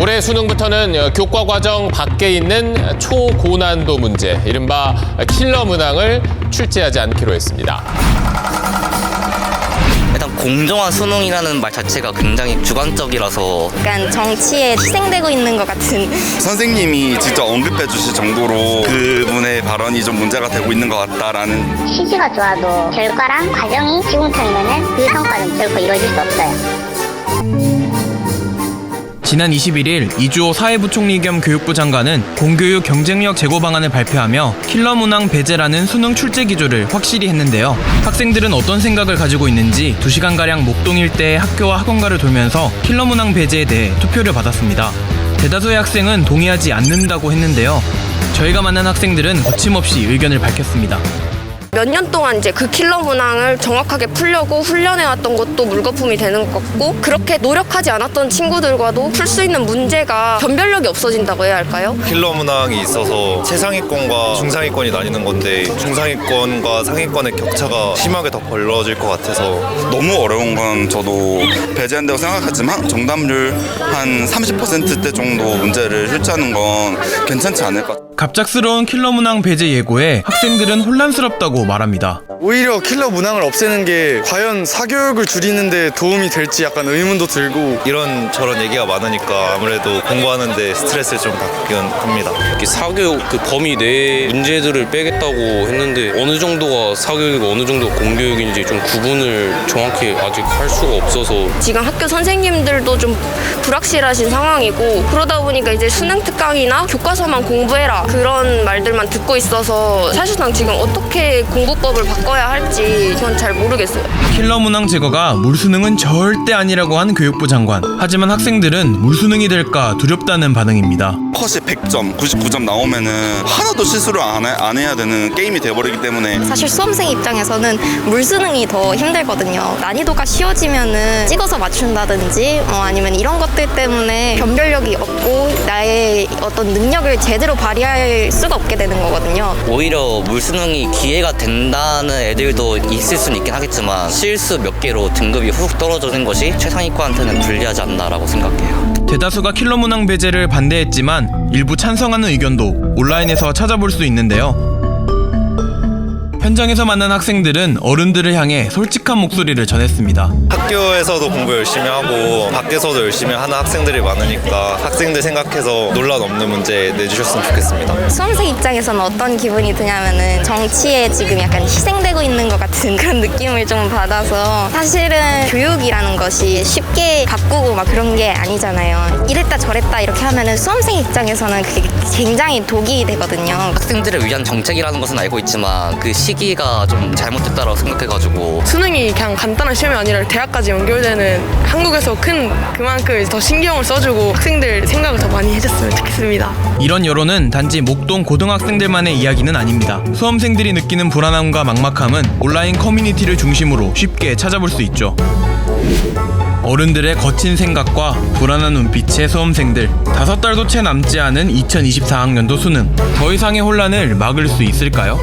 올해 수능부터는 교과 과정 밖에 있는 초고난도 문제, 이른바 킬러 문항을 출제하지 않기로 했습니다. 일단 공정한 수능이라는 말 자체가 굉장히 주관적이라서 약간 정치에 희생되고 있는 것 같은. 선생님이 직접 언급해 주실 정도로 그분의 발언이 좀 문제가 되고 있는 것 같다라는. 시기가 좋아도 결과랑 과정이 지금부터이면은 그 성과는 결코 이루어질 수 없어요. 지난 21일 이주호 사회부총리 겸 교육부 장관은 공교육 경쟁력 제고 방안을 발표하며 킬러 문항 배제라는 수능 출제 기조를 확실히 했는데요. 학생들은 어떤 생각을 가지고 있는지 2시간가량 목동 일대의 학교와 학원가를 돌면서 킬러 문항 배제에 대해 투표를 받았습니다. 대다수의 학생은 동의하지 않는다고 했는데요. 저희가 만난 학생들은 거침없이 의견을 밝혔습니다. 몇 년 동안 이제 그 킬러 문항을 정확하게 풀려고 훈련해왔던 것도 물거품이 되는 것 같고, 그렇게 노력하지 않았던 친구들과도 풀 수 있는 문제가 변별력이 없어진다고 해야 할까요? 킬러 문항이 있어서 최상위권과 중상위권이 나뉘는 건데 중상위권과 상위권의 격차가 심하게 더 벌어질 것 같아서. 너무 어려운 건 저도 배제한다고 생각하지만 정답률 한 30%대 정도 문제를 출제하는 건 괜찮지 않을까. 갑작스러운 킬러 문항 배제 예고에 학생들은 혼란스럽다고 말합니다. 오히려 킬러 문항을 없애는 게 과연 사교육을 줄이는 데 도움이 될지 약간 의문도 들고. 이런 저런 얘기가 많으니까 아무래도 공부하는데 스트레스를 좀 받긴 합니다. 사교육 그 범위 내에 문제들을 빼겠다고 했는데 어느 정도가 사교육이고 어느 정도가 공교육인지 좀 구분을 정확히 아직 할 수가 없어서. 지금 학교 선생님들도 좀 불확실하신 상황이고, 그러다 보니까 이제 수능 특강이나 교과서만 공부해라 그런 말들만 듣고 있어서 사실상 지금 어떻게 공부법을 바꿔야 할지 전 잘 모르겠어요. 킬러 문항 제거가 물수능은 절대 아니라고 한 교육부 장관. 하지만 학생들은 물수능이 될까 두렵다는 반응입니다. 컷이 100점, 99점 나오면은 하나도 실수를 안 해야 되는 게임이 돼버리기 때문에. 사실 수험생 입장에서는 물수능이 더 힘들거든요. 난이도가 쉬워지면은 찍어서 맞춘다든지 아니면 이런 것들 때문에 변별력이 없고 나의 어떤 능력을 제대로 발휘할 수가 없게 되는 거거든요. 오히려 물수능이 기회가 된다는 애들도 있을 수는 있긴 하겠지만 실수 몇 개로 등급이 훅 떨어지는 것이 최상위권한테는 불리하지 않나라고 생각해요. 대다수가 킬러 문항 배제를 반대했지만 일부 찬성하는 의견도 온라인에서 찾아볼 수 있는데요. 현장에서 만난 학생들은 어른들을 향해 솔직한 목소리를 전했습니다. 학교에서도 공부 열심히 하고 밖에서도 열심히 하는 학생들이 많으니까 학생들 생각해서 논란 없는 문제 내주셨으면 좋겠습니다. 수험생 입장에서는 어떤 기분이 드냐면은 정치에 지금 약간 희생되고 있는 것 같은 그런 느낌을 좀 받아서, 사실은 교육이라는 것이 쉽게 바꾸고 막 그런 게 아니잖아요. 이랬다 저랬다 이렇게 하면은 수험생 입장에서는 그게 굉장히 독이 되거든요. 학생들을 위한 정책이라는 것은 알고 있지만 그 시기가 좀 잘못됐다고 생각해가지고. 수능이 그냥 간단한 시험이 아니라 대학까지 연결되는 한국에서 그만큼 더 신경을 써주고 학생들 생각을 더 많이 해줬으면 좋겠습니다. 이런 여론은 단지 목동 고등학생들만의 이야기는 아닙니다. 수험생들이 느끼는 불안함과 막막함은 온라인 커뮤니티를 중심으로 쉽게 찾아볼 수 있죠. 어른들의 거친 생각과 불안한 눈빛의 수험생들. 5달도 채 남지 않은 2024학년도 수능. 더 이상의 혼란을 막을 수 있을까요?